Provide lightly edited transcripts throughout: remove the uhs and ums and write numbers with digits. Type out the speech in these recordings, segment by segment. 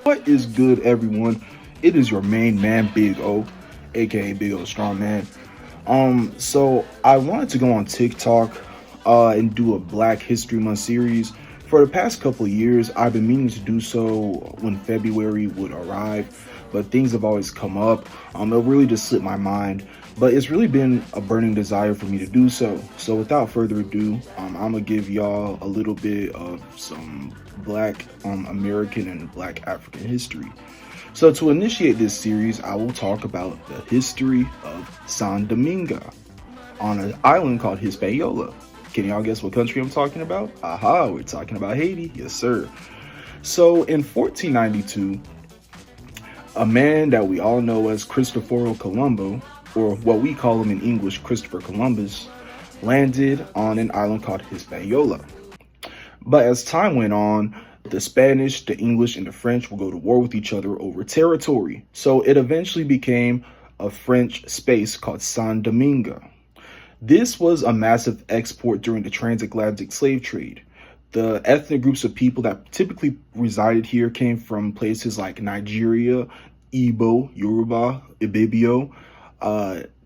What is good, everyone? It is your main man, Big O, aka Big O Strong Man. So I wanted to go on TikTok and do a Black History Month series. For the past couple of years, I've been meaning to do so when February would arrive, but things have always come up. It really just slipped my mind, but it's really been a burning desire for me to do so. So without further ado, I'm gonna give y'all a little bit of some Black American and Black African history. So to initiate this series, I will talk about the history of San Domingo on an island called Hispaniola. Can y'all guess what country I'm talking about? Aha, we're talking about Haiti. Yes, sir. So in 1492, a man that we all know as Cristoforo Colombo, or what we call him in English, Christopher Columbus, landed on an island called Hispaniola. But as time went on, the Spanish, the English, and the French will go to war with each other over territory. So it eventually became a French space called San Domingo. This was a massive export during the transatlantic slave trade. The ethnic groups of people that typically resided here came from places like Nigeria, Igbo, Yoruba, Ibibio.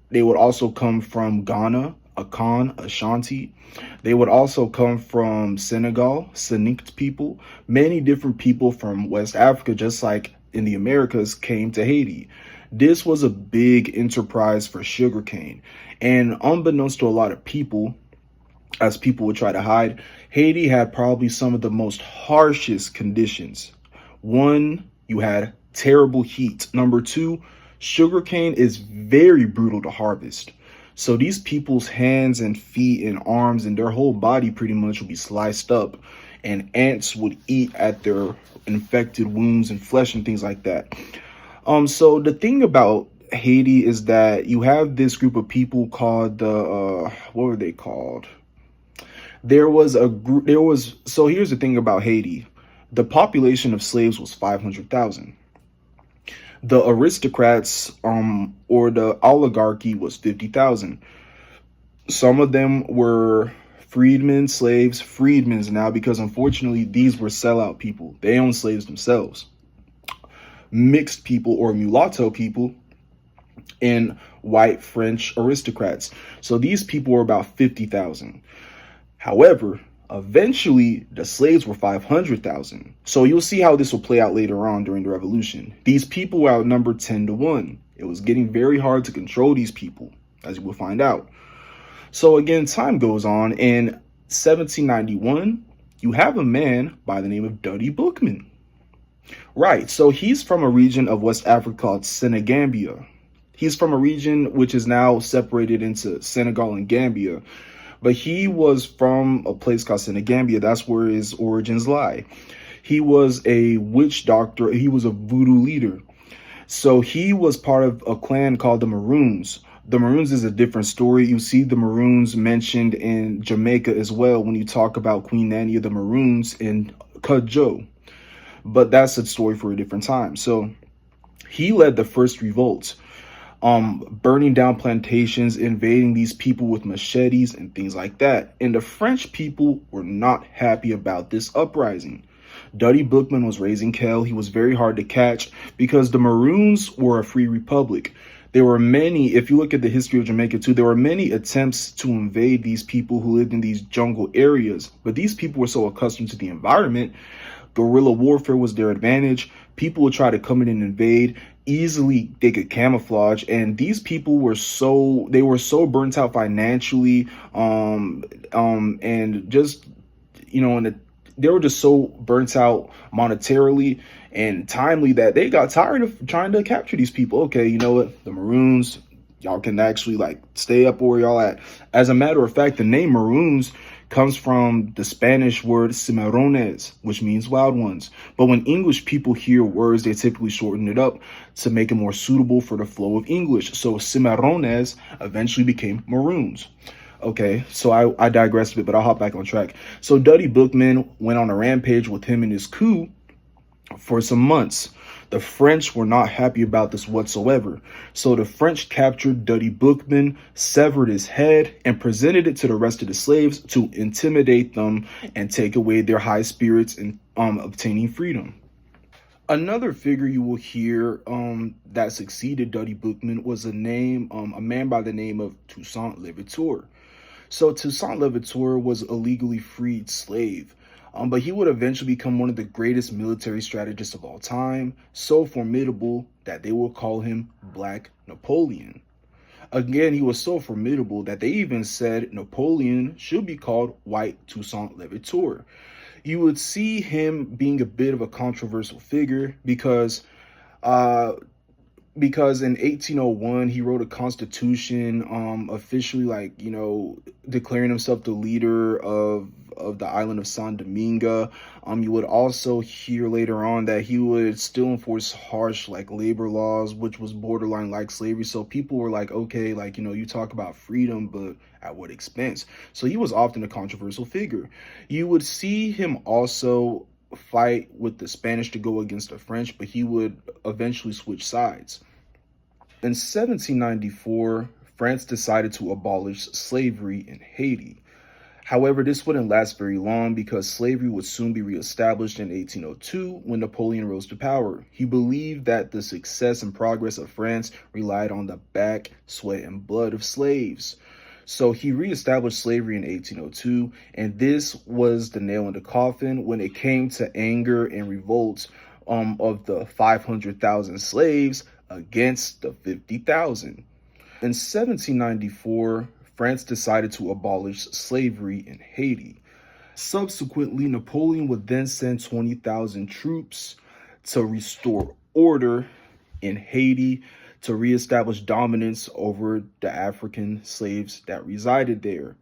They would also come from Ghana, Akan, Ashanti. They would also come from Senegal, Sanikt people. Many different people from West Africa, just like in the Americas, came to Haiti. This was a big enterprise for sugarcane. And unbeknownst to a lot of people, as people would try to hide, Haiti had probably some of the most harshest conditions. One, you had terrible heat. Number two, sugarcane is very brutal to harvest. So these people's hands and feet and arms and their whole body pretty much would be sliced up, and ants would eat at their infected wounds and flesh and things like that. So the thing about Haiti is that you have this group of people called the what were they called? There was a group. So here's the thing about Haiti: the population of slaves was 500,000. The aristocrats, or the oligarchy, was 50,000. Some of them were freedmen, slaves, freedmen's now, because unfortunately these were sellout people. They owned slaves themselves. Mixed people or mulatto people, and white French aristocrats. So these people were about 50,000. However, eventually the slaves were 500,000. So you'll see how this will play out later on during the revolution. These people were outnumbered 10-1. It was getting very hard to control these people, as you will find out. So again, time goes on. In 1791, you have a man by the name of Dutty Boukman. Right, so he's from a region of West Africa called Senegambia. He's from a region which is now separated into Senegal and Gambia. But he was from a place called Senegambia. That's where his origins lie. He was a witch doctor. He was a voodoo leader. So he was part of a clan called the Maroons. The Maroons is a different story. You see the Maroons mentioned in Jamaica as well when you talk about Queen Nanny of the Maroons in Cudjoe. But that's a story for a different time. So he led the first revolt, burning down plantations, invading these people with machetes and things like that. And the French people were not happy about this uprising. Dutty Boukman was raising hell. He was very hard to catch because the Maroons were a free republic. There were many, if you look at the history of Jamaica too, there were many attempts to invade these people who lived in these jungle areas. But these people were so accustomed to the environment, guerrilla warfare was their advantage. People would try to come in and invade. Easily they could camouflage, and these people were so burnt out financially, and just, and they were just so burnt out monetarily and timely that they got tired of trying to capture these people. Okay, you know what, the Maroons, y'all can actually stay up where y'all at. As a matter of fact, the name Maroons comes from the Spanish word cimarrones, which means wild ones. But when English people hear words, they typically shorten it up to make it more suitable for the flow of English. So cimarrones eventually became Maroons. Okay, so I digressed a bit, but I'll hop back on track. So Dutty Boukman went on a rampage with him and his coup. For some months, the French were not happy about this whatsoever, so the French captured Dutty Boukman, severed his head, and presented it to the rest of the slaves to intimidate them and take away their high spirits in obtaining freedom. Another figure you will hear that succeeded Dutty Boukman was a man by the name of Toussaint Louverture. So Toussaint Louverture was a legally freed slave, but he would eventually become one of the greatest military strategists of all time, so formidable that they will call him Black Napoleon. Again, he was so formidable that they even said Napoleon should be called White Toussaint Louverture. You would see him being a bit of a controversial figure uh, because in 1801 he wrote a constitution, officially, like, declaring himself the leader of the island of San Domingo. You would also hear later on that he would still enforce harsh, like, labor laws, which was borderline like slavery. So people were like, okay, like, you talk about freedom, but at what expense? So he was often a controversial figure. You would see him also fight with the Spanish to go against the French, but he would eventually switch sides. In 1794, France decided to abolish slavery in Haiti. However, this wouldn't last very long because slavery would soon be reestablished in 1802 when Napoleon rose to power. He believed that the success and progress of France relied on the back, sweat, and blood of slaves. So he reestablished slavery in 1802, and this was the nail in the coffin when it came to anger and revolts of the 500,000 slaves against the 50,000. In 1794, France decided to abolish slavery in Haiti. Subsequently, Napoleon would then send 20,000 troops to restore order in Haiti, to reestablish dominance over the African slaves that resided there.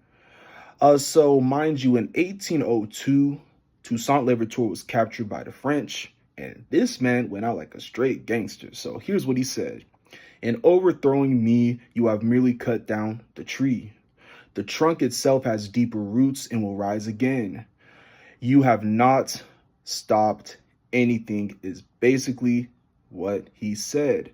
So mind you, in 1802, Toussaint Louverture was captured by the French, and this man went out like a straight gangster. So here's what he said. In overthrowing me, you have merely cut down the tree. The trunk itself has deeper roots and will rise again. You have not stopped anything, is basically what he said.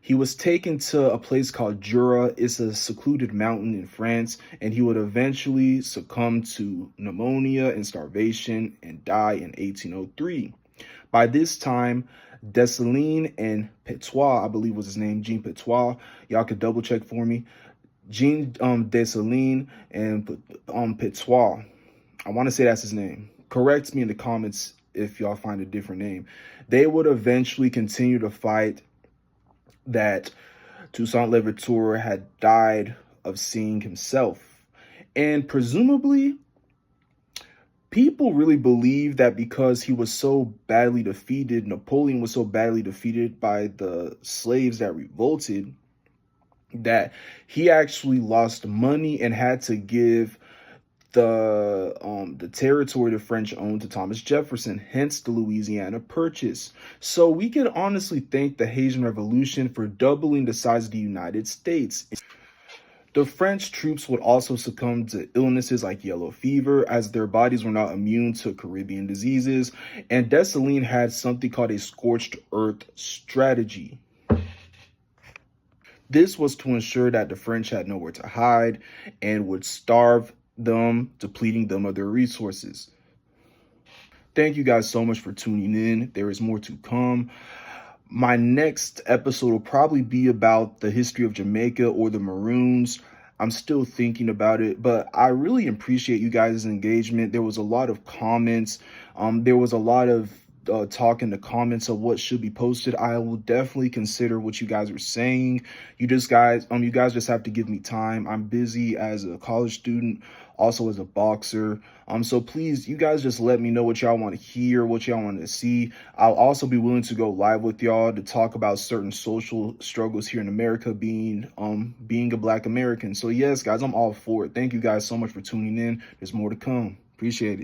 He was taken to a place called Jura. It's a secluded mountain in France, and he would eventually succumb to pneumonia and starvation and die in 1803. By this time, Dessalines and Petois, I believe was his name, Jean Petois, y'all could double check for me. Jean Dessalines and Petois, I want to say that's his name. Correct me in the comments if y'all find a different name. They would eventually continue to fight that Toussaint Louverture had died of seeing himself. And presumably, people really believe that because he was so badly defeated, Napoleon was so badly defeated by the slaves that revolted, that he actually lost money and had to give the territory the French owned to Thomas Jefferson, hence the Louisiana Purchase. So we can honestly thank the Haitian Revolution for doubling the size of the United States. The French troops would also succumb to illnesses like yellow fever, as their bodies were not immune to Caribbean diseases, and Dessalines had something called a scorched earth strategy. This was to ensure that the French had nowhere to hide and would starve them, depleting them of their resources. Thank you guys so much for tuning in. There is more to come. My next episode will probably be about the history of Jamaica or the Maroons. I'm still thinking about it, but I really appreciate you guys' engagement. There was a lot of comments. There was a lot of talk in the comments of what should be posted. I will definitely consider what you guys are saying. You guys just have to give me time. I'm busy as a college student, also as a boxer. So please, you guys just let me know what y'all want to hear, what y'all want to see. I'll also be willing to go live with y'all to talk about certain social struggles here in America, being a Black American. So yes, guys, I'm all for it. Thank you guys so much for tuning in. There's more to come. Appreciate it.